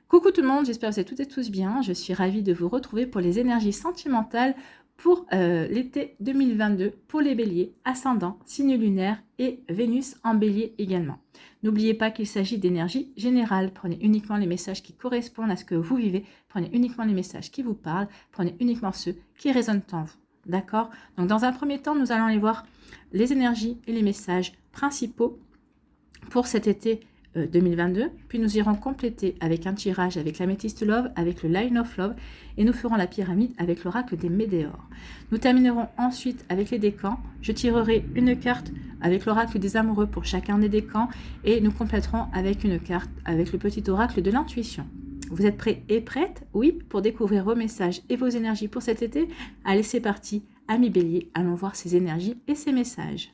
Coucou tout le monde, j'espère que vous êtes toutes et tous bien. Je suis ravie de vous retrouver pour les énergies sentimentales pour l'été 2022 pour les béliers, ascendant, signe lunaire et Vénus en bélier également. N'oubliez pas qu'il s'agit d'énergie générale. Prenez uniquement les messages qui correspondent à ce que vous vivez. Prenez uniquement les messages qui vous parlent. Prenez uniquement ceux qui résonnent en vous. D'accord? Donc dans un premier temps, nous allons aller voir les énergies et les messages principaux pour cet été 2022, puis nous irons compléter avec un tirage avec l'améthyste Love, avec le Line of Love, et nous ferons la pyramide avec l'oracle des Médéors. Nous terminerons ensuite avec les décans. Je tirerai une carte avec l'oracle des amoureux pour chacun des décans, et nous compléterons avec une carte avec le petit oracle de l'intuition. Vous êtes prêts et prêtes? Oui, pour découvrir vos messages et vos énergies pour cet été? Allez, c'est parti, amis béliers, allons voir ces énergies et ces messages.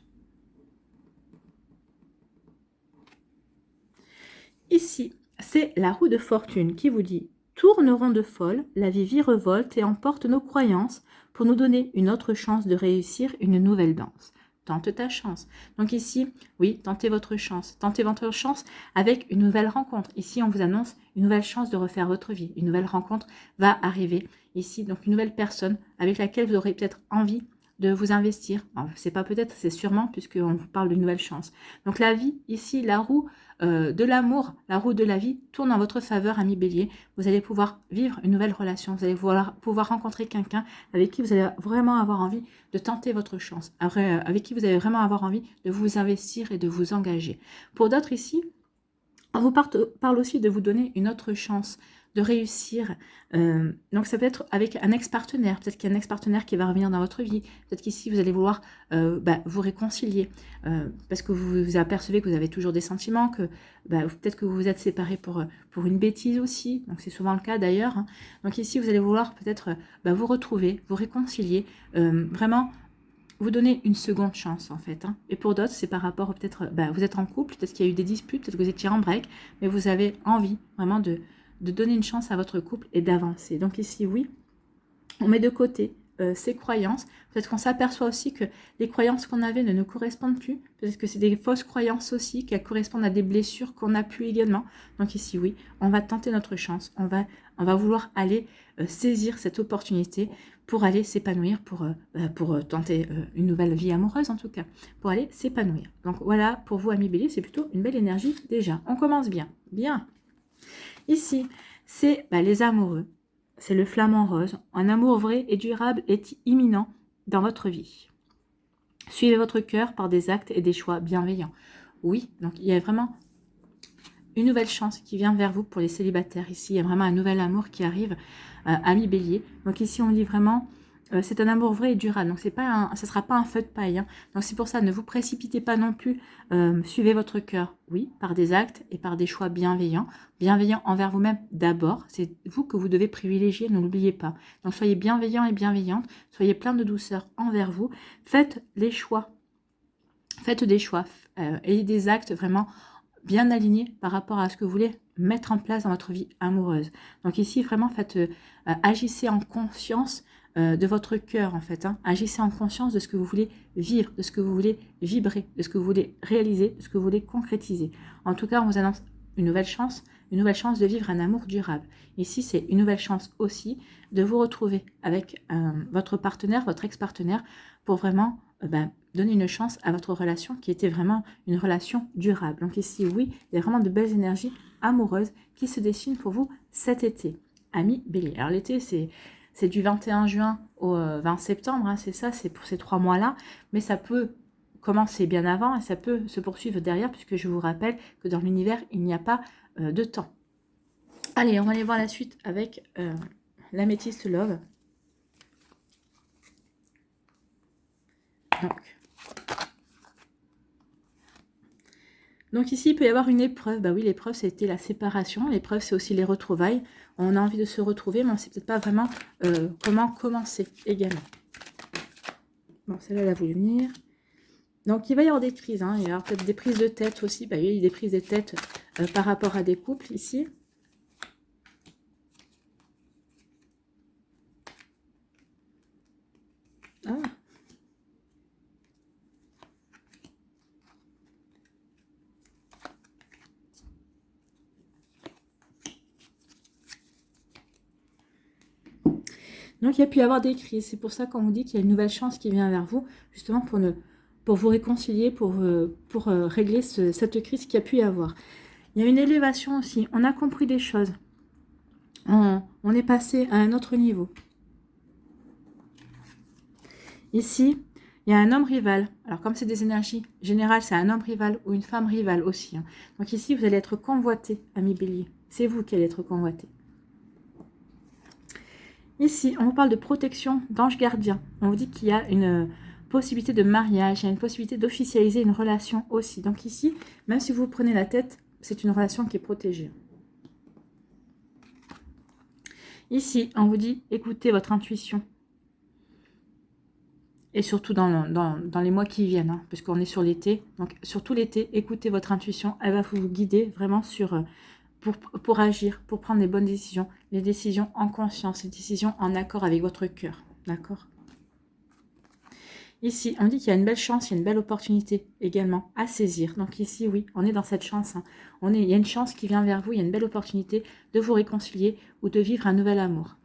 Ici, c'est la roue de fortune qui vous dit « Tourne rond de folle, la vie virevolte et emporte nos croyances pour nous donner une autre chance de réussir une nouvelle danse. » Tente ta chance. Donc ici, oui, tentez votre chance. Tentez votre chance avec une nouvelle rencontre. Ici, on vous annonce une nouvelle chance de refaire votre vie. Une nouvelle rencontre va arriver ici. Donc une nouvelle personne avec laquelle vous aurez peut-être envie de vous investir. C'est pas peut-être, c'est sûrement, puisqu'on vous parle d'une nouvelle chance. Donc la vie, ici, la roue de l'amour, la roue de la vie tourne en votre faveur, ami bélier. Vous allez pouvoir vivre une nouvelle relation. Vous allez pouvoir rencontrer quelqu'un avec qui vous allez vraiment avoir envie de tenter votre chance. Avec qui vous allez vraiment avoir envie de vous investir et de vous engager. Pour d'autres ici, on vous parle aussi de vous donner une autre chance de réussir. Donc ça peut être avec un ex-partenaire. Peut-être qu'il y a un ex-partenaire qui va revenir dans votre vie. Peut-être qu'ici, vous allez vouloir vous réconcilier. Parce que vous vous apercevez que vous avez toujours des sentiments, que peut-être que vous vous êtes séparés pour une bêtise aussi. Donc c'est souvent le cas d'ailleurs. Hein. Donc ici, vous allez vouloir peut-être vous retrouver, vous réconcilier. Vraiment vous donner une seconde chance en fait. Hein. Et pour d'autres, c'est par rapport peut-être, vous êtes en couple, peut-être qu'il y a eu des disputes, peut-être que vous étiez en break, mais vous avez envie vraiment de donner une chance à votre couple et d'avancer. Donc ici, oui, on met de côté ces croyances. Peut-être qu'on s'aperçoit aussi que les croyances qu'on avait ne nous correspondent plus. Peut-être que c'est des fausses croyances aussi qui correspondent à des blessures qu'on a pu également. Donc ici, oui, on va tenter notre chance. On va vouloir aller saisir cette opportunité pour aller s'épanouir, pour tenter une nouvelle vie amoureuse en tout cas, pour aller s'épanouir. Donc voilà, pour vous, amis bélier, c'est plutôt une belle énergie déjà. On commence bien. Bien. Ici, c'est les amoureux. C'est le flamant rose. Un amour vrai et durable est imminent dans votre vie. Suivez votre cœur par des actes et des choix bienveillants. Oui, donc il y a vraiment une nouvelle chance qui vient vers vous pour les célibataires. Ici, il y a vraiment un nouvel amour qui arrive, ami bélier. Donc ici, on dit vraiment... c'est un amour vrai et durable, donc ce ne sera pas un feu de paille. Hein. Donc c'est pour ça, ne vous précipitez pas non plus. Suivez votre cœur, oui, par des actes et par des choix bienveillants. Bienveillants envers vous-même d'abord. C'est vous que vous devez privilégier, ne l'oubliez pas. Donc soyez bienveillants et bienveillantes. Soyez plein de douceur envers vous. Faites les choix. Faites des choix. Ayez des actes vraiment bien alignés par rapport à ce que vous voulez mettre en place dans votre vie amoureuse. Donc ici, vraiment, agissez en conscience de votre cœur, en fait. Hein. Agissez en conscience de ce que vous voulez vivre, de ce que vous voulez vibrer, de ce que vous voulez réaliser, de ce que vous voulez concrétiser. En tout cas, on vous annonce une nouvelle chance de vivre un amour durable. Ici, c'est une nouvelle chance aussi de vous retrouver avec votre partenaire, votre ex-partenaire, pour vraiment donner une chance à votre relation qui était vraiment une relation durable. Donc ici, oui, il y a vraiment de belles énergies amoureuses qui se dessinent pour vous cet été. Amis bélier. Alors l'été, c'est du 21 juin au 20 septembre, hein, c'est ça, c'est pour ces 3 mois-là, mais ça peut commencer bien avant et ça peut se poursuivre derrière, puisque je vous rappelle que dans l'univers, il n'y a pas de temps. Allez, on va aller voir la suite avec l'améthyste Love. Donc ici, il peut y avoir une épreuve. Bah oui, l'épreuve, c'était la séparation. L'épreuve, c'est aussi les retrouvailles. On a envie de se retrouver, mais on ne sait peut-être pas vraiment comment commencer également. Bon, celle-là, elle a voulu venir. Donc, il va y avoir des crises. Hein. Il va y avoir peut-être des prises de tête aussi. Bah, il y a eu des prises de tête par rapport à des couples ici. Ah. Donc, il y a pu y avoir des crises. C'est pour ça qu'on vous dit qu'il y a une nouvelle chance qui vient vers vous, justement pour vous réconcilier, pour régler cette crise qu'il y a pu y avoir. Il y a une élévation aussi. On a compris des choses. On est passé à un autre niveau. Ici, il y a un homme rival. Alors, comme c'est des énergies générales, c'est un homme rival ou une femme rivale aussi. Hein. Donc ici, vous allez être convoité, ami Bélier. C'est vous qui allez être convoité. Ici, on vous parle de protection d'ange gardien. On vous dit qu'il y a une possibilité de mariage, il y a une possibilité d'officialiser une relation aussi. Donc ici, même si vous prenez la tête, c'est une relation qui est protégée. Ici, on vous dit, écoutez votre intuition. Et surtout dans les mois qui viennent, hein, puisqu'on est sur l'été. Donc, surtout l'été, écoutez votre intuition. Elle va vous guider vraiment pour agir, pour prendre les bonnes décisions. Les décisions en conscience, les décisions en accord avec votre cœur. D'accord? Ici, on dit qu'il y a une belle chance, il y a une belle opportunité également à saisir. Donc ici, oui, on est dans cette chance. Hein. Il y a une chance qui vient vers vous, il y a une belle opportunité de vous réconcilier ou de vivre un nouvel amour.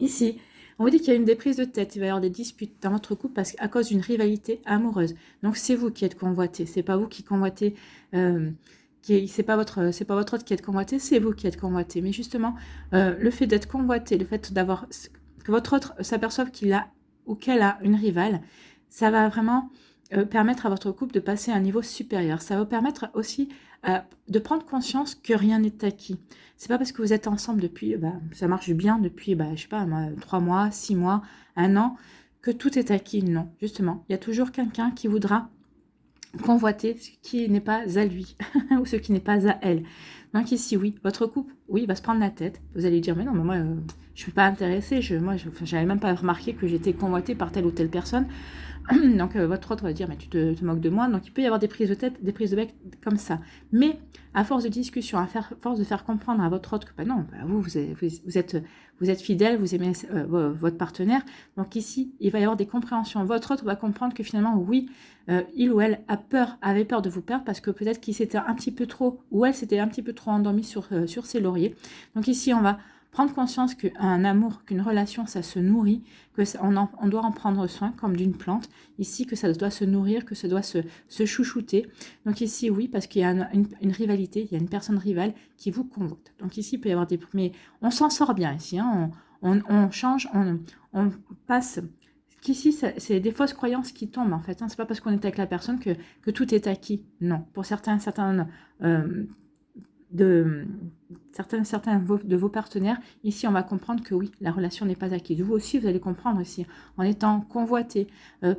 Ici, on vous dit qu'il y a une déprise de tête, il va y avoir des disputes dans votre couple à cause d'une rivalité amoureuse. Donc c'est vous qui êtes convoité, c'est pas vous qui convoitez, c'est pas votre autre qui êtes convoité, c'est vous qui êtes convoité. Mais justement, le fait d'être convoité, le fait d'avoir que votre autre s'aperçoive qu'il a ou qu'elle a une rivale, ça va vraiment permettre à votre couple de passer à un niveau supérieur. Ça va vous permettre aussi de prendre conscience que rien n'est acquis. C'est pas parce que vous êtes ensemble depuis, ça marche bien depuis, je sais pas, 3 mois, 6 mois, 1 an, que tout est acquis. Non, justement, il y a toujours quelqu'un qui voudra convoiter ce qui n'est pas à lui ou ce qui n'est pas à elle. Donc ici, oui, votre couple, oui, va se prendre la tête. Vous allez dire, mais non, mais moi, je ne suis pas intéressée. Moi, je n'avais même pas remarqué que j'étais convoitée par telle ou telle personne. Donc, votre autre va dire, mais tu te moques de moi. Donc, il peut y avoir des prises de tête, des prises de bec comme ça. Mais, à force de discussion, à force de faire comprendre à votre autre que, non, vous êtes fidèle, vous aimez votre partenaire. Donc, ici, il va y avoir des compréhensions. Votre autre va comprendre que finalement, oui, il ou elle avait peur de vous perdre parce que peut-être qu'il s'était un petit peu trop, ou elle s'était un petit peu trop endormie sur ses lauriers. Donc, ici, on va prendre conscience qu'un amour, qu'une relation, ça se nourrit, on doit en prendre soin comme d'une plante. Ici, que ça doit se nourrir, que ça doit se chouchouter. Donc ici, oui, parce qu'il y a une rivalité, il y a une personne rivale qui vous convoite. Donc ici, il peut y avoir des... Mais on s'en sort bien ici, hein, on change, on passe... Qu'ici, c'est des fausses croyances qui tombent, en fait. Hein. C'est pas parce qu'on est avec la personne que tout est acquis. Non. Pour certains de vos partenaires, ici on va comprendre que oui, la relation n'est pas acquise. Vous aussi, vous allez comprendre ici, en étant convoité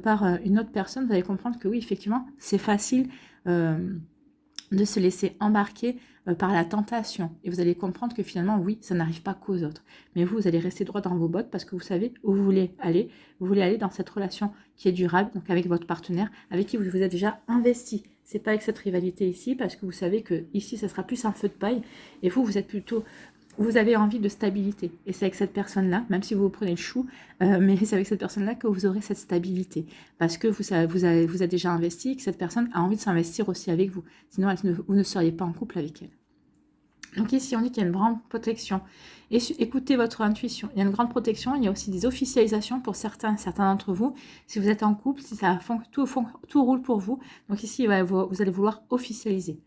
par une autre personne, vous allez comprendre que oui, effectivement, c'est facile de se laisser embarquer par la tentation. Et vous allez comprendre que finalement, oui, ça n'arrive pas qu'aux autres. Mais vous allez rester droit dans vos bottes parce que vous savez où vous voulez aller. Vous voulez aller dans cette relation qui est durable, donc avec votre partenaire, avec qui vous vous êtes déjà investi. C'est pas avec cette rivalité ici, parce que vous savez que ici, ça sera plus un feu de paille. Et vous êtes plutôt... Vous avez envie de stabilité. Et c'est avec cette personne-là, même si vous prenez le chou, mais c'est avec cette personne-là que vous aurez cette stabilité. Parce que vous êtes déjà investi et que cette personne a envie de s'investir aussi avec vous. Sinon, vous ne seriez pas en couple avec elle. Donc ici, on dit qu'il y a une grande protection. Et écoutez votre intuition. Il y a une grande protection. Il y a aussi des officialisations pour certains d'entre vous. Si vous êtes en couple, si tout roule pour vous. Donc ici, vous allez vouloir officialiser.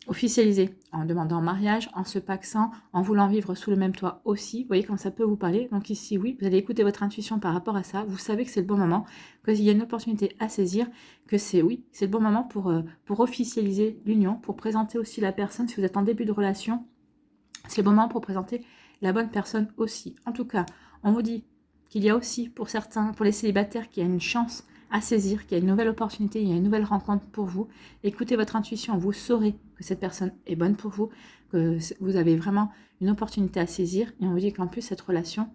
Officialiser en demandant en mariage, en se pacsant, en voulant vivre sous le même toit aussi. Vous voyez comme ça peut vous parler. Donc ici, oui, vous allez écouter votre intuition par rapport à ça. Vous savez que c'est le bon moment, qu'il y a une opportunité à saisir, que c'est le bon moment pour officialiser l'union, pour présenter aussi la personne. Si vous êtes en début de relation, c'est le bon moment pour présenter la bonne personne aussi. En tout cas, on vous dit qu'il y a aussi pour les célibataires, qu'il y a une chance à saisir, qu'il y a une nouvelle opportunité, il y a une nouvelle rencontre pour vous. Écoutez votre intuition, vous saurez que cette personne est bonne pour vous, que vous avez vraiment une opportunité à saisir. Et on vous dit qu'en plus, cette relation,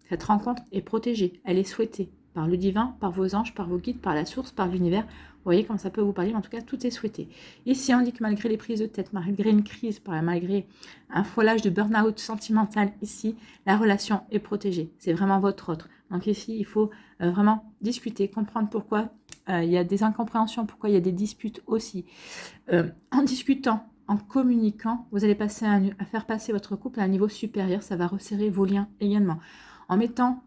cette rencontre est protégée, elle est souhaitée par le divin, par vos anges, par vos guides, par la source, par l'univers. Vous voyez comme ça peut vous parler, mais en tout cas, tout est souhaité. Ici, on dit que malgré les prises de tête, malgré une crise, malgré un foilage de burn-out sentimental, ici, la relation est protégée. C'est vraiment votre autre. Donc ici, il faut vraiment discuter, comprendre pourquoi il y a des incompréhensions, pourquoi il y a des disputes aussi. En discutant, en communiquant, vous allez passer à faire passer votre couple à un niveau supérieur. Ça va resserrer vos liens également. En mettant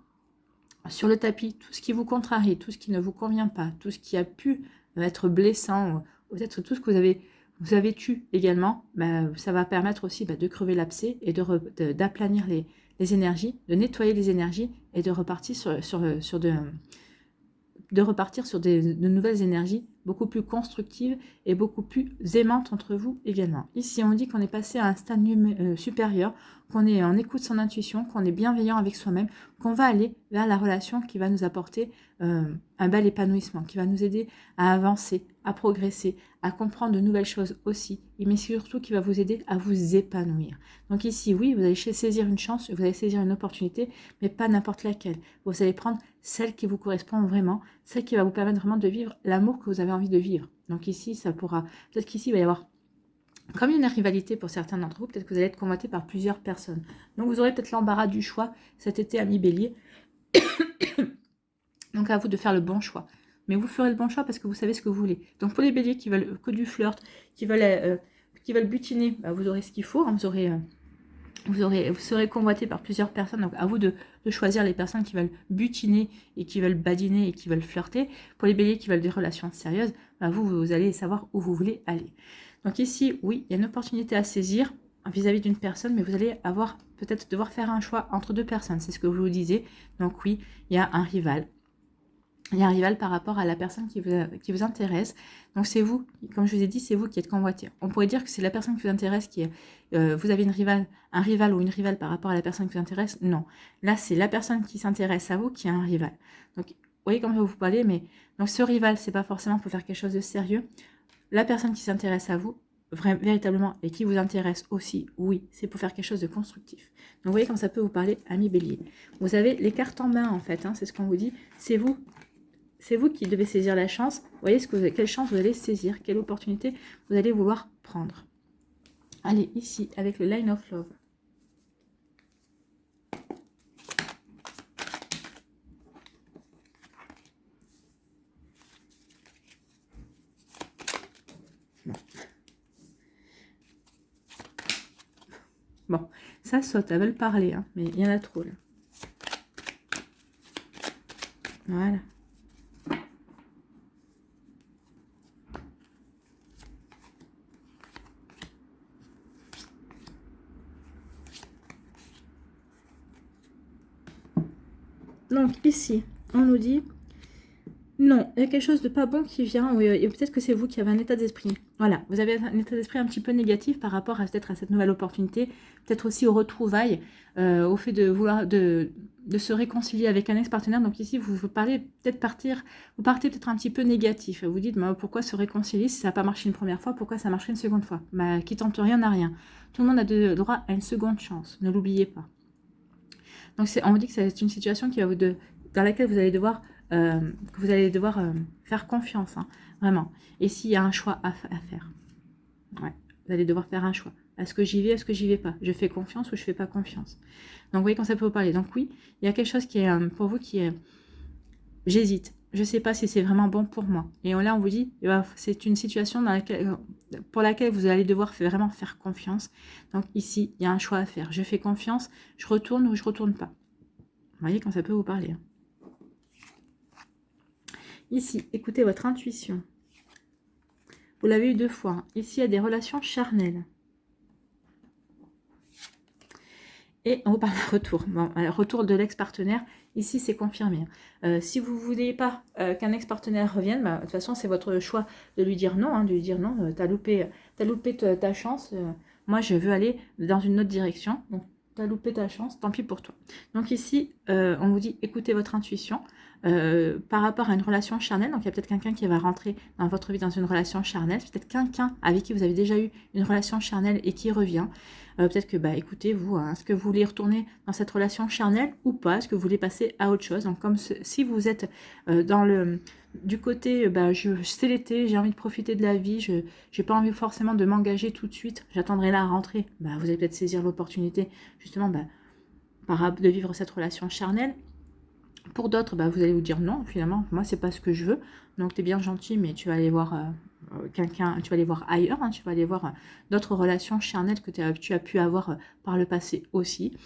sur le tapis tout ce qui vous contrarie, tout ce qui ne vous convient pas, tout ce qui a pu être blessant, ou peut-être tout ce que vous avez tué également, ça va permettre aussi de crever l'abcès et d'aplanir les énergies, de nettoyer les énergies et de repartir sur de nouvelles énergies beaucoup plus constructives et beaucoup plus aimantes entre vous également. Ici, on dit qu'on est passé à un stade supérieur, qu'on est en écoute de son intuition, qu'on est bienveillant avec soi-même, qu'on va aller vers la relation qui va nous apporter un bel épanouissement, qui va nous aider à avancer, à progresser, à comprendre de nouvelles choses aussi, mais surtout qui va vous aider à vous épanouir. Donc ici, oui, vous allez saisir une chance, vous allez saisir une opportunité, mais pas n'importe laquelle. Vous allez prendre celle qui vous correspond vraiment, celle qui va vous permettre vraiment de vivre l'amour que vous avez envie de vivre. Donc ici, ça pourra, peut-être qu'ici, il va y avoir comme une rivalité pour certains d'entre vous, peut-être que vous allez être convoité par plusieurs personnes. Donc vous aurez peut-être l'embarras du choix cet été, amis bélier. Donc à vous de faire le bon choix. Mais vous ferez le bon choix parce que vous savez ce que vous voulez. Donc pour les béliers qui veulent que du flirt, qui veulent butiner, vous aurez ce qu'il faut. Hein, vous serez convoité par plusieurs personnes. Donc à vous de choisir les personnes qui veulent butiner et qui veulent badiner et qui veulent flirter. Pour les béliers qui veulent des relations sérieuses, vous allez savoir où vous voulez aller. Donc ici, oui, il y a une opportunité à saisir vis-à-vis d'une personne, mais vous allez peut-être devoir faire un choix entre deux personnes. C'est ce que je vous disais. Donc oui, il y a un rival. Il y a un rival par rapport à la personne qui vous intéresse. Donc c'est vous, comme je vous ai dit, c'est vous qui êtes convoité. On pourrait dire que c'est la personne qui vous intéresse qui est... vous avez un rival ou une rivale par rapport à la personne qui vous intéresse. Non. Là, c'est la personne qui s'intéresse à vous qui a un rival. Donc, vous voyez comment je vais vous parler, mais... Donc ce rival, c'est pas forcément pour faire quelque chose de sérieux. La personne qui s'intéresse à vous, véritablement, et qui vous intéresse aussi, oui, c'est pour faire quelque chose de constructif. Donc vous voyez comme ça peut vous parler, ami bélier. Vous avez les cartes en main, en fait, hein, c'est ce qu'on vous dit. C'est vous qui devez saisir la chance. Vous voyez quelle chance vous allez saisir, quelle opportunité vous allez vouloir prendre. Allez, ici, avec le Line of Love. Bon, ça saute, elles veulent parler, hein, mais il y en a trop là. Voilà. Donc ici, on nous dit... Non, il y a quelque chose de pas bon qui vient, et peut-être que c'est vous qui avez un état d'esprit. Voilà, vous avez un état d'esprit un petit peu négatif par rapport à peut-être à cette nouvelle opportunité, peut-être aussi aux retrouvailles, au fait de vouloir de se réconcilier avec un ex-partenaire. Donc ici, vous partez peut-être un petit peu négatif. Vous dites, pourquoi se réconcilier si ça n'a pas marché une première fois, pourquoi ça marcherait une seconde fois? Qui tente rien n'a rien. Tout le monde a droit à une seconde chance, ne l'oubliez pas. Donc on vous dit que c'est une situation dans laquelle vous allez devoir... faire confiance, hein, vraiment. Et s'il y a un choix à faire, ouais, vous allez devoir faire un choix. Est-ce que j'y vais, est-ce que j'y vais pas? Je fais confiance ou je fais pas confiance? Donc, vous voyez quand ça peut vous parler. Donc, oui, il y a quelque chose qui est pour vous qui est... J'hésite. Je sais pas si c'est vraiment bon pour moi. Et là, on vous dit, c'est une situation pour laquelle vous allez devoir vraiment faire confiance. Donc, ici, il y a un choix à faire. Je fais confiance, je retourne ou je retourne pas. Vous voyez quand ça peut vous parler, hein. Ici, écoutez votre intuition. Vous l'avez eu 2 fois. Hein. Ici, il y a des relations charnelles. Et on vous parle de retour. Bon, retour de l'ex-partenaire. Ici, c'est confirmé. Si vous ne voulez pas qu'un ex-partenaire revienne, de toute façon, c'est votre choix de lui dire non. Hein, de lui dire non, t'as loupé ta chance. Moi, je veux aller dans une autre direction. Donc, t'as loupé ta chance, tant pis pour toi. Donc ici, on vous dit, écoutez votre intuition. Par rapport à une relation charnelle, donc il y a peut-être quelqu'un qui va rentrer dans votre vie dans une relation charnelle, peut-être quelqu'un avec qui vous avez déjà eu une relation charnelle et qui revient, peut-être que, écoutez, vous, hein, est-ce que vous voulez retourner dans cette relation charnelle ou pas, est-ce que vous voulez passer à autre chose? Donc comme si vous êtes du côté, c'est l'été, j'ai envie de profiter de la vie, je n'ai pas envie forcément de m'engager tout de suite, j'attendrai la rentrée, vous allez peut-être saisir l'opportunité, justement, de vivre cette relation charnelle. Pour d'autres, bah, vous allez vous dire non, finalement, moi, c'est pas ce que je veux. Donc, tu es bien gentil, mais tu vas aller voir quelqu'un, tu vas aller voir ailleurs, hein, tu vas aller voir d'autres relations charnelles que tu as pu avoir par le passé aussi.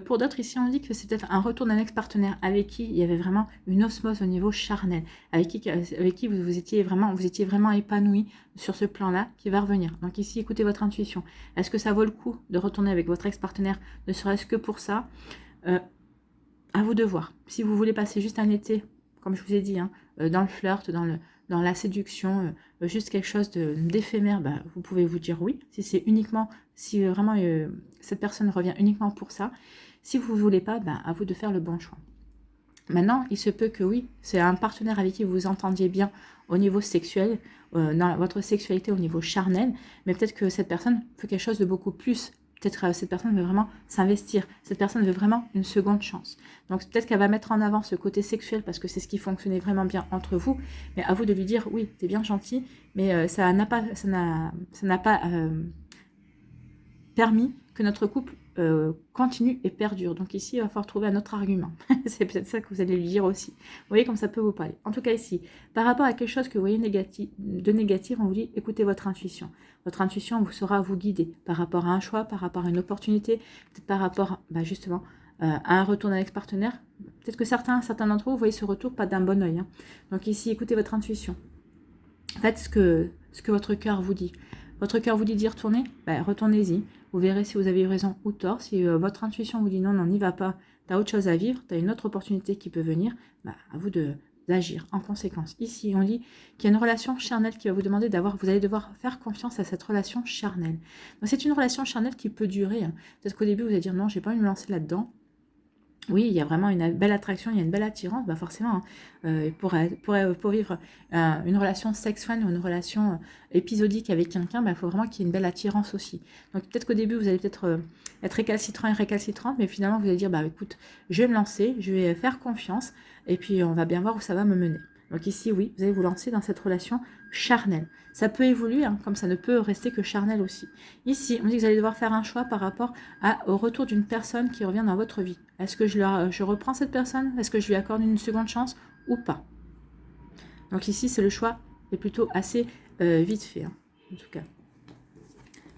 Pour d'autres, ici, on dit que c'est peut-être un retour d'un ex-partenaire avec qui il y avait vraiment une osmose au niveau charnel, avec qui vous étiez vraiment épanoui sur ce plan-là, qui va revenir. Donc ici, écoutez votre intuition. Est-ce que ça vaut le coup de retourner avec votre ex-partenaire, ne serait-ce que pour ça? À vous de voir. Si vous voulez passer juste un été, comme je vous ai dit, hein, dans le flirt, dans la séduction, juste quelque chose d'éphémère, bah, vous pouvez vous dire oui. Si c'est uniquement, si vraiment cette personne revient uniquement pour ça. Si vous ne voulez pas, bah, à vous de faire le bon choix. Maintenant, il se peut que oui, c'est un partenaire avec qui vous vous entendiez bien au niveau sexuel, dans votre sexualité au niveau charnel, mais peut-être que cette personne fait quelque chose de beaucoup plus. Peut-être cette personne veut vraiment s'investir, cette personne veut vraiment une seconde chance. Donc peut-être qu'elle va mettre en avant ce côté sexuel parce que c'est ce qui fonctionnait vraiment bien entre vous, mais à vous de lui dire oui, t'es bien gentil, mais ça n'a pas permis que notre couple continue et perdure. Donc ici, il va falloir trouver un autre argument. C'est peut-être ça que vous allez lui dire aussi. Vous voyez comme ça peut vous parler. En tout cas ici, par rapport à quelque chose que vous voyez de négatif, on vous dit écoutez votre intuition. Votre intuition vous saura vous guider par rapport à un choix, par rapport à une opportunité, peut-être par rapport justement à un retour d'un ex-partenaire. Peut-être que certains d'entre vous voyez ce retour pas d'un bon oeil. Hein. Donc ici, écoutez votre intuition. Faites ce que votre cœur vous dit. Votre cœur vous dit d'y retourner, retournez-y. Vous verrez si vous avez eu raison ou tort. Si votre intuition vous dit non, n'y va pas, tu as autre chose à vivre, tu as une autre opportunité qui peut venir, à vous d'agir en conséquence. Ici, on dit qu'il y a une relation charnelle qui va vous demander vous allez devoir faire confiance à cette relation charnelle. Donc c'est une relation charnelle qui peut durer. Hein. Peut-être qu'au début, vous allez dire non, j'ai pas envie de me lancer là-dedans. Oui, il y a vraiment une belle attraction, il y a une belle attirance, forcément, hein, pour vivre une relation sex-friend ou une relation épisodique avec quelqu'un, il faut vraiment qu'il y ait une belle attirance aussi. Donc peut-être qu'au début, vous allez peut-être être récalcitrant, mais finalement, vous allez dire, écoute, je vais me lancer, je vais faire confiance, et puis on va bien voir où ça va me mener. Donc ici, oui, vous allez vous lancer dans cette relation charnelle. Ça peut évoluer, hein, comme ça ne peut rester que charnel aussi. Ici, on dit que vous allez devoir faire un choix par rapport au retour d'une personne qui revient dans votre vie. Est-ce que je reprends cette personne? Est-ce que je lui accorde une seconde chance ou pas? Donc ici, c'est le choix est plutôt assez vite fait, hein, en tout cas.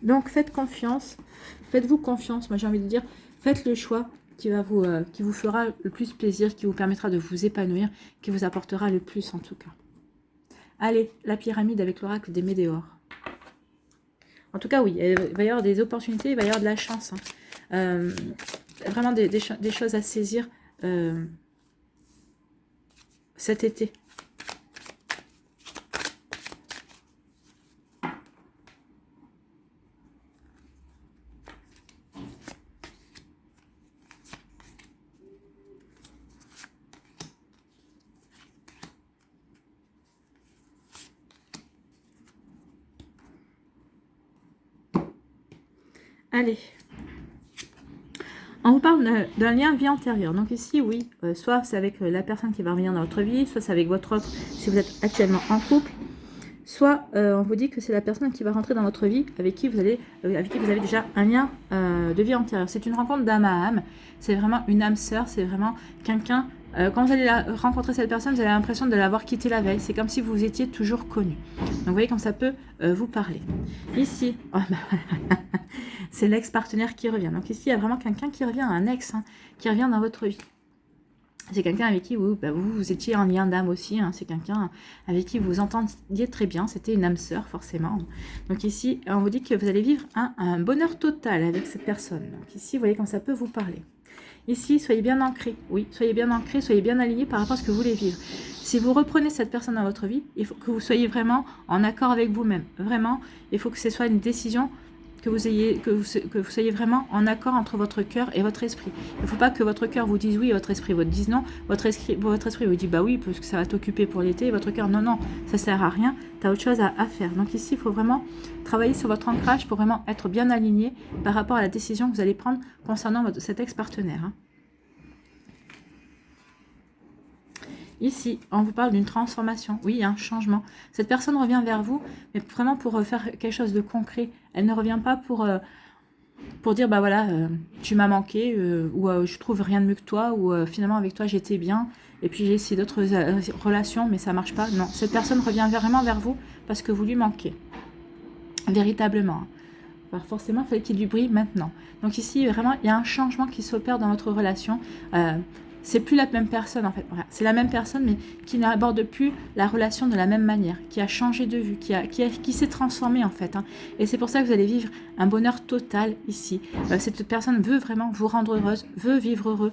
Donc faites confiance, faites-vous confiance. Moi, j'ai envie de dire, faites le choix qui vous fera le plus plaisir, qui vous permettra de vous épanouir, qui vous apportera le plus en tout cas. Allez, la pyramide avec l'oracle des Médéores. En tout cas, oui, il va y avoir des opportunités, il va y avoir de la chance. Hein. Vraiment des choses à saisir cet été. Allez. On vous parle d'un lien vie antérieure. Donc ici, oui, soit c'est avec la personne qui va revenir dans votre vie, soit c'est avec votre autre si vous êtes actuellement en couple, soit on vous dit que c'est la personne qui va rentrer dans votre vie avec qui vous avez déjà un lien de vie antérieure. C'est une rencontre d'âme à âme. C'est vraiment une âme sœur. C'est vraiment quelqu'un. Quand vous allez rencontrer cette personne, vous avez l'impression de l'avoir quitté la veille. C'est comme si vous étiez toujours connu. Donc vous voyez comme ça peut vous parler. Ici, c'est l'ex-partenaire qui revient. Donc ici, il y a vraiment quelqu'un qui revient, un ex, hein, qui revient dans votre vie. C'est quelqu'un avec qui vous étiez en lien d'âme aussi. Hein. C'est quelqu'un avec qui vous vous entendiez très bien. C'était une âme sœur, forcément. Donc ici, on vous dit que vous allez vivre un bonheur total avec cette personne. Donc ici, vous voyez comme ça peut vous parler. Ici, soyez bien ancrés. Oui, soyez bien ancrés, soyez bien alignés par rapport à ce que vous voulez vivre. Si vous reprenez cette personne dans votre vie, il faut que vous soyez vraiment en accord avec vous-même. Vraiment, il faut que ce soit une décision que vous soyez vraiment en accord entre votre cœur et votre esprit. Il ne faut pas que votre cœur vous dise oui et votre esprit vous dise non. Votre esprit vous dit oui parce que ça va t'occuper pour l'été. Et votre cœur non, ça sert à rien. Tu as autre chose à faire. Donc ici, il faut vraiment travailler sur votre ancrage pour vraiment être bien aligné par rapport à la décision que vous allez prendre concernant cet ex-partenaire. Hein. Ici, on vous parle d'une transformation. Oui, un changement. Cette personne revient vers vous, mais vraiment pour faire quelque chose de concret. Elle ne revient pas pour pour dire, bah voilà, tu m'as manqué, ou je trouve rien de mieux que toi, ou finalement avec toi j'étais bien, et puis j'ai essayé d'autres relations, mais ça marche pas. Non, cette personne revient vraiment vers vous parce que vous lui manquez, véritablement. Alors forcément, il fallait qu'il y ait du bruit maintenant. Donc ici, vraiment, il y a un changement qui s'opère dans votre relation. C'est plus la même personne en fait. Voilà. C'est la même personne, mais qui n'aborde plus la relation de la même manière, qui a changé de vue, qui s'est transformée en fait. Hein. Et c'est pour ça que vous allez vivre un bonheur total ici. Cette personne veut vraiment vous rendre heureuse, veut vivre heureux.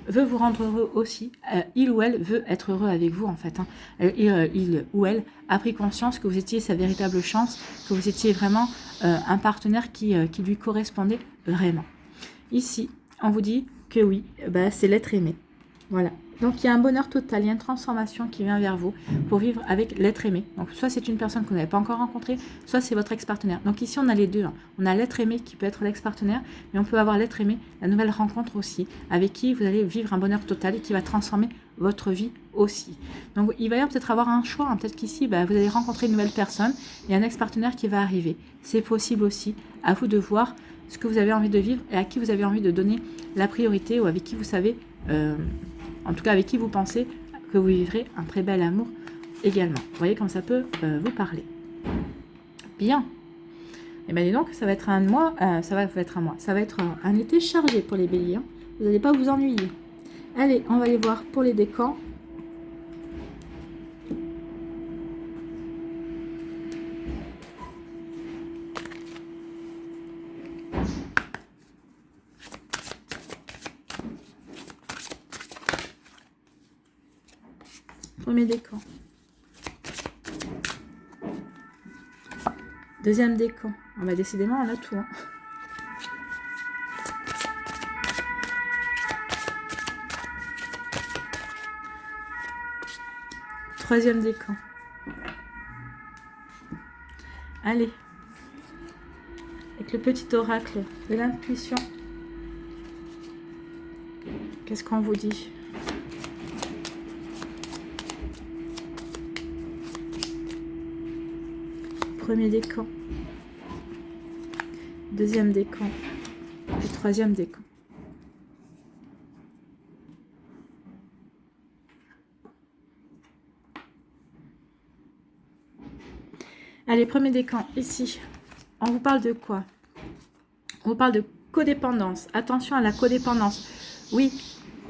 Veut vous rendre heureux aussi. Il ou elle veut être heureux avec vous en fait. Hein. Il ou elle a pris conscience que vous étiez sa véritable chance, que vous étiez vraiment un partenaire qui lui correspondait vraiment. Ici, on vous dit que oui, bah, c'est l'être aimé. Voilà. Donc, il y a un bonheur total, il y a une transformation qui vient vers vous pour vivre avec l'être aimé. Donc, soit c'est une personne que vous n'avez pas encore rencontrée, soit c'est votre ex-partenaire. Donc, ici, on a les deux. Hein. On a l'être aimé qui peut être l'ex-partenaire, mais on peut avoir l'être aimé, la nouvelle rencontre aussi, avec qui vous allez vivre un bonheur total et qui va transformer votre vie aussi. Donc, il va y avoir peut-être avoir un choix. Hein. Peut-être qu'ici, bah, vous allez rencontrer une nouvelle personne et un ex-partenaire qui va arriver. C'est possible aussi. À vous de voir ce que vous avez envie de vivre et à qui vous avez envie de donner la priorité ou avec qui vous savez... en tout cas avec qui vous pensez que vous vivrez un très bel amour également. Vous voyez comme ça peut vous parler. Bien. Et bien dis donc, ça va être un mois, ça va être un été chargé pour les béliers. Hein. Vous n'allez pas vous ennuyer. Allez, on va aller voir pour les décans. Premier décan. Deuxième décan. Ah bah décidément, on a tout. Hein. Troisième décan. Allez. Avec le petit oracle de l'intuition. Qu'est-ce qu'on vous dit ? Premier décan, deuxième décan et troisième décan. Allez, premier décan, ici, on vous parle de quoi? On vous parle de codépendance. Attention à la codépendance. Oui,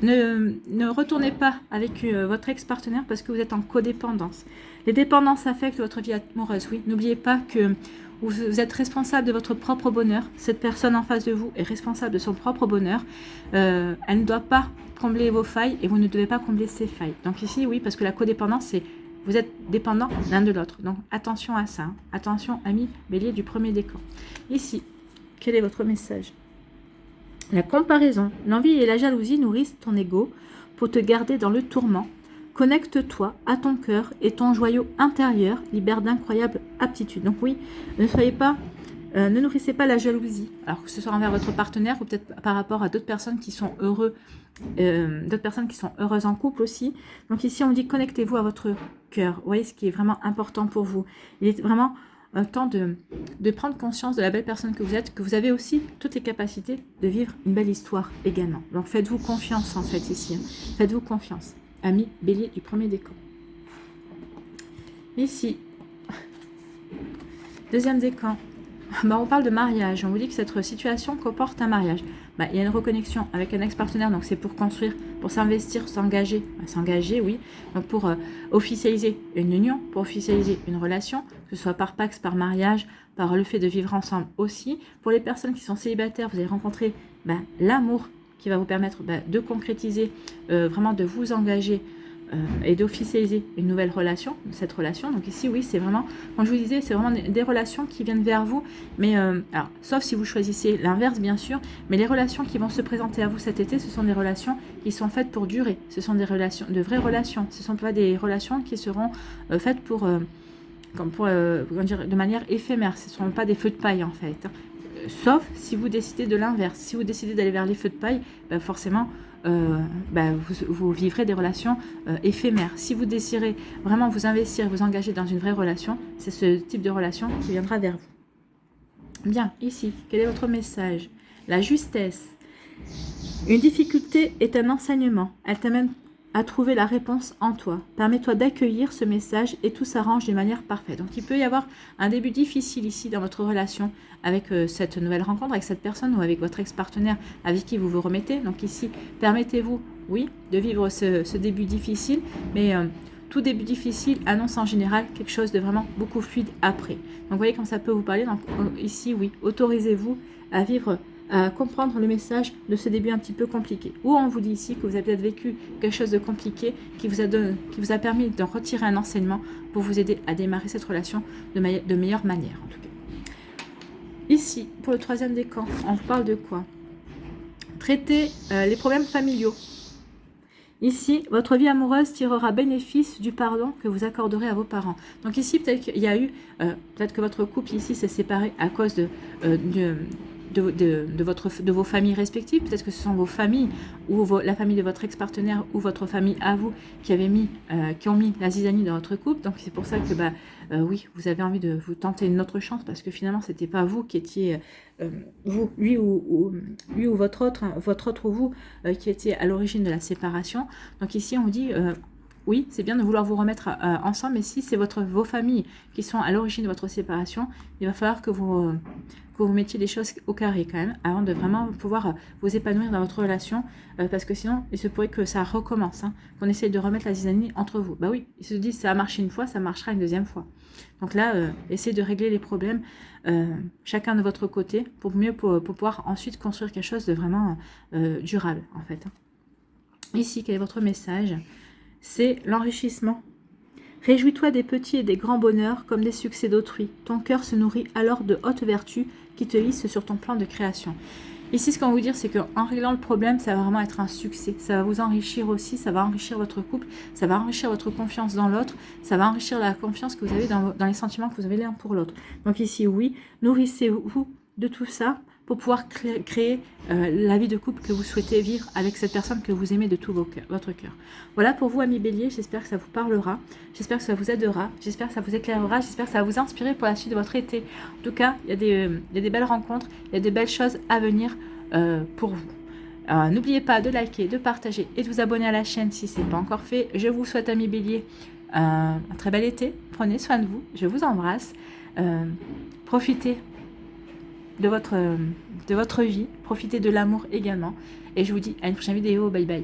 ne retournez pas avec votre ex-partenaire parce que vous êtes en codépendance. Les dépendances affectent votre vie amoureuse. Oui, n'oubliez pas que vous êtes responsable de votre propre bonheur. Cette personne en face de vous est responsable de son propre bonheur. Elle ne doit pas combler vos failles et vous ne devez pas combler ses failles. Donc ici, oui, parce que la codépendance, c'est vous êtes dépendants l'un de l'autre. Donc attention à ça. Hein. Attention, amis bélier du premier décan. Ici, quel est votre message? La comparaison, l'envie et la jalousie nourrissent ton ego pour te garder dans le tourment. Connecte-toi à ton cœur et ton joyau intérieur libère d'incroyables aptitudes. Donc oui, ne nourrissez pas la jalousie, alors que ce soit envers votre partenaire ou peut-être par rapport à d'autres personnes qui sont heureuses en couple aussi. Donc ici, on dit connectez-vous à votre cœur. Vous voyez ce qui est vraiment important pour vous. Il est vraiment temps de prendre conscience de la belle personne que vous êtes, que vous avez aussi toutes les capacités de vivre une belle histoire également. Donc faites-vous confiance en fait ici. Hein. Faites-vous confiance. Amis bélier du premier décan. Ici, deuxième décan. Bah, on parle de mariage. On vous dit que cette situation comporte un mariage. Bah, il y a une reconnexion avec un ex-partenaire, donc c'est pour construire, pour s'investir, s'engager. Bah, s'engager, oui. Donc pour officialiser une union, pour officialiser une relation, que ce soit par pax, par mariage, par le fait de vivre ensemble aussi. Pour les personnes qui sont célibataires, vous allez rencontrer l'amour qui va vous permettre de concrétiser, vraiment de vous engager et d'officialiser une nouvelle relation, cette relation. Donc ici, oui, c'est vraiment, comme je vous disais, c'est vraiment des relations qui viennent vers vous, mais alors, sauf si vous choisissez l'inverse, bien sûr, mais les relations qui vont se présenter à vous cet été, ce sont des relations qui sont faites pour durer, ce sont des relations, de vraies relations, ce ne sont pas des relations qui seront faites comment dire, de manière éphémère, ce ne sont pas des feux de paille en fait, hein. Sauf si vous décidez de l'inverse, si vous décidez d'aller vers les feux de paille, forcément, vous vivrez des relations éphémères. Si vous désirez vraiment vous investir, vous engager dans une vraie relation, c'est ce type de relation qui viendra vers vous. Bien, ici, quel est votre message? La justesse. Une difficulté est un enseignement. Elle t'amène à trouver la réponse en toi. Permets-toi d'accueillir ce message et tout s'arrange d'une manière parfaite. Donc, il peut y avoir un début difficile ici dans votre relation avec cette nouvelle rencontre, avec cette personne ou avec votre ex-partenaire avec qui vous vous remettez. Donc ici, permettez-vous, oui, de vivre ce début difficile, mais tout début difficile annonce en général quelque chose de vraiment beaucoup fluide après. Donc, vous voyez comme ça peut vous parler. Donc, ici, oui, autorisez-vous à vivre, à comprendre le message de ce début un petit peu compliqué. Ou on vous dit ici que vous avez peut-être vécu quelque chose de compliqué qui vous a permis de retirer un enseignement pour vous aider à démarrer cette relation de meilleure manière, en tout cas. Ici, pour le troisième décan, on parle de quoi? Traiter les problèmes familiaux. Ici, votre vie amoureuse tirera bénéfice du pardon que vous accorderez à vos parents. Donc ici, peut-être qu'il y a eu, peut-être que votre couple ici s'est séparé à cause de vos familles respectives. Peut-être que ce sont vos familles ou la famille de votre ex-partenaire ou votre famille à vous qui ont mis la zizanie dans votre couple. Donc c'est pour ça que oui, vous avez envie de vous tenter une autre chance parce que finalement c'était pas vous qui étiez lui ou votre autre ou vous qui étiez à l'origine de la séparation. Donc ici on vous dit oui, c'est bien de vouloir vous remettre ensemble, mais si c'est vos familles qui sont à l'origine de votre séparation, il va falloir que vous mettiez les choses au carré quand même, avant de vraiment pouvoir vous épanouir dans votre relation, parce que sinon, il se pourrait que ça recommence, hein, qu'on essaye de remettre la zizanie entre vous. Bah oui, ils se disent, ça a marché une fois, ça marchera une deuxième fois. Donc là, essayez de régler les problèmes chacun de votre côté, pour pouvoir ensuite construire quelque chose de vraiment durable, en fait. Ici, quel est votre message? C'est l'enrichissement. Réjouis-toi des petits et des grands bonheurs comme des succès d'autrui. Ton cœur se nourrit alors de hautes vertus qui te hissent sur ton plan de création. Ici, ce qu'on va vous dire, c'est qu'en réglant le problème, ça va vraiment être un succès. Ça va vous enrichir aussi, ça va enrichir votre couple, ça va enrichir votre confiance dans l'autre, ça va enrichir la confiance que vous avez dans les sentiments que vous avez l'un pour l'autre. Donc ici, oui, nourrissez-vous de tout ça pour pouvoir créer la vie de couple que vous souhaitez vivre avec cette personne que vous aimez de tout votre cœur. Voilà pour vous, amis Bélier, j'espère que ça vous parlera, j'espère que ça vous aidera, j'espère que ça vous éclairera, j'espère que ça va vous inspirer pour la suite de votre été. En tout cas, il y a des belles rencontres, il y a des belles choses à venir pour vous. N'oubliez pas de liker, de partager et de vous abonner à la chaîne si ce n'est pas encore fait. Je vous souhaite, amis Bélier, un très bel été, prenez soin de vous, je vous embrasse, profitez de votre vie, profitez de l'amour également. Et je vous dis à une prochaine vidéo. Bye bye.